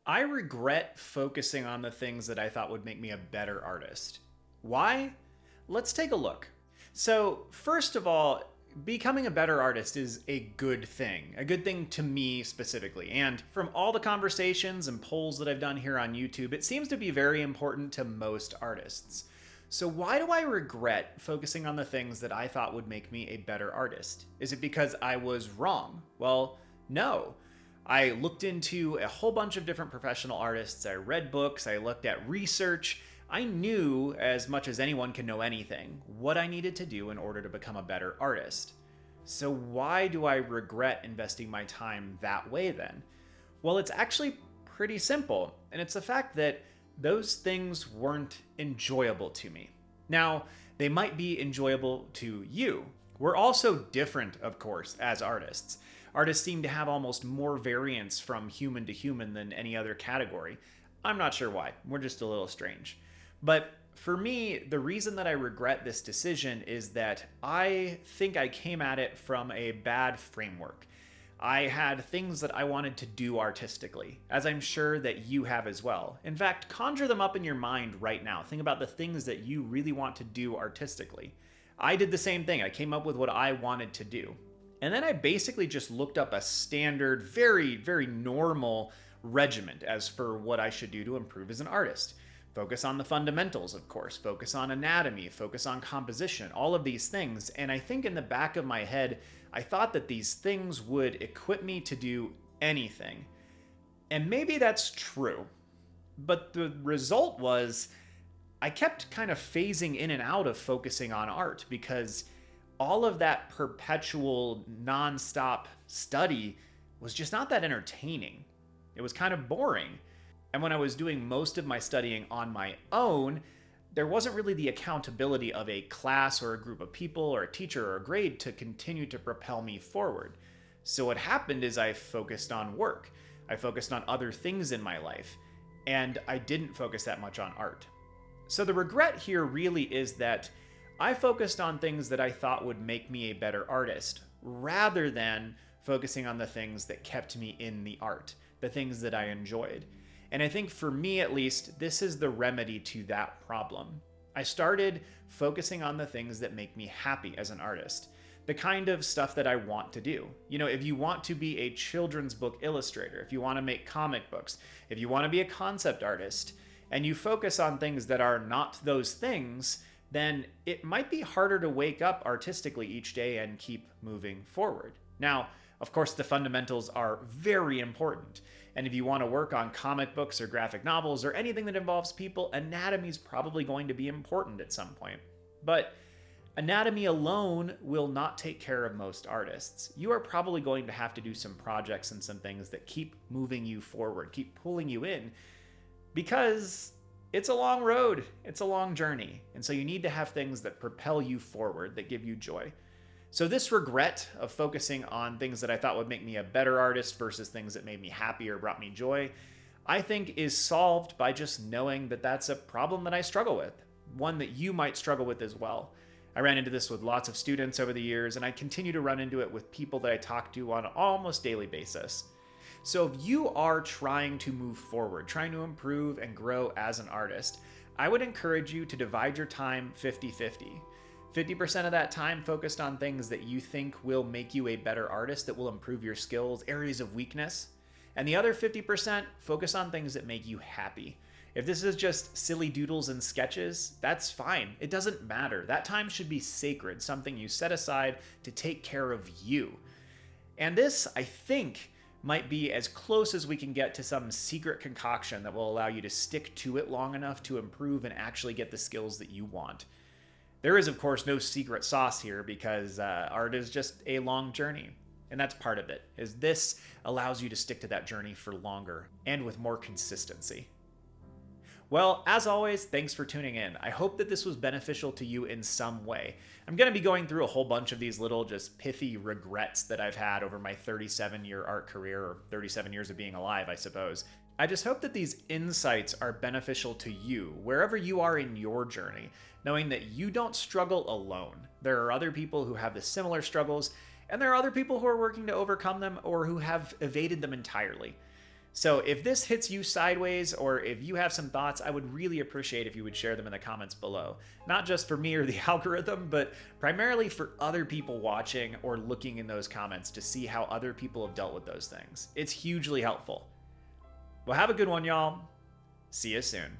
I regret focusing on the things that I thought would make me a better artist. Why? Let's take a look. So, first of all, becoming a better artist is a good thing to me specifically. And from all the conversations and polls that I've done here on YouTube, it seems to be very important to most artists. So, why do I regret focusing on the things that I thought would make me a better artist? Is it because I was wrong? Well, no. I looked into a whole bunch of different professional artists. I read books, I looked at research. I knew, as much as anyone can know anything, what I needed to do in order to become a better artist. So why do I regret investing my time that way then? Well, it's actually pretty simple, and it's the fact that those things weren't enjoyable to me. Now, they might be enjoyable to you. We're also different, of course, as artists. Artists seem to have almost more variance from human to human than any other category. I'm not sure why. We're just a little strange. But for me, the reason that I regret this decision is that I think I came at it from a bad framework. I had things that I wanted to do artistically, as I'm sure that you have as well. In fact, conjure them up in your mind right now. Think about the things that you really want to do artistically. I did the same thing. I came up with what I wanted to do. And then I basically just looked up a standard, very, very normal regiment as for what I should do to improve as an artist. Focus on the fundamentals, of course. Focus on anatomy, focus on composition, all of these things. And I think in the back of my head, I thought that these things would equip me to do anything. And maybe that's true. But the result was I kept kind of phasing in and out of focusing on art because all of that perpetual, nonstop study was just not that entertaining. It was kind of boring. And when I was doing most of my studying on my own, there wasn't really the accountability of a class or a group of people or a teacher or a grade to continue to propel me forward. So what happened is I focused on work. I focused on other things in my life, and I didn't focus that much on art. So the regret here really is that I focused on things that I thought would make me a better artist, rather than focusing on the things that kept me in the art, the things that I enjoyed. And I think for me, at least, this is the remedy to that problem. I started focusing on the things that make me happy as an artist, the kind of stuff that I want to do. You know, if you want to be a children's book illustrator, if you want to make comic books, if you want to be a concept artist, and you focus on things that are not those things, then it might be harder to wake up artistically each day and keep moving forward. Now, of course, the fundamentals are very important. And if you want to work on comic books or graphic novels or anything that involves people, anatomy is probably going to be important at some point. But anatomy alone will not take care of most artists. You are probably going to have to do some projects and some things that keep moving you forward, keep pulling you in, because it's a long road, it's a long journey. And so you need to have things that propel you forward, that give you joy. So this regret of focusing on things that I thought would make me a better artist versus things that made me happy or brought me joy, I think is solved by just knowing that that's a problem that I struggle with, one that you might struggle with as well. I ran into this with lots of students over the years, and I continue to run into it with people that I talk to on an almost daily basis. So if you are trying to move forward, trying to improve and grow as an artist, I would encourage you to divide your time 50-50. 50% of that time focused on things that you think will make you a better artist, that will improve your skills, areas of weakness. And the other 50% focus on things that make you happy. If this is just silly doodles and sketches, that's fine. It doesn't matter. That time should be sacred, something you set aside to take care of you. And this, I think, might be as close as we can get to some secret concoction that will allow you to stick to it long enough to improve and actually get the skills that you want. There is, of course, no secret sauce here because art is just a long journey. And that's part of it, is this allows you to stick to that journey for longer and with more consistency. Well, as always, thanks for tuning in. I hope that this was beneficial to you in some way. I'm going to be going through a whole bunch of these little just pithy regrets that I've had over my 37-year art career, or 37 years of being alive, I suppose. I just hope that these insights are beneficial to you, wherever you are in your journey, knowing that you don't struggle alone. There are other people who have the similar struggles, and there are other people who are working to overcome them or who have evaded them entirely. So if this hits you sideways, or if you have some thoughts, I would really appreciate if you would share them in the comments below. Not just for me or the algorithm, but primarily for other people watching or looking in those comments to see how other people have dealt with those things. It's hugely helpful. Well, have a good one, y'all. See you soon.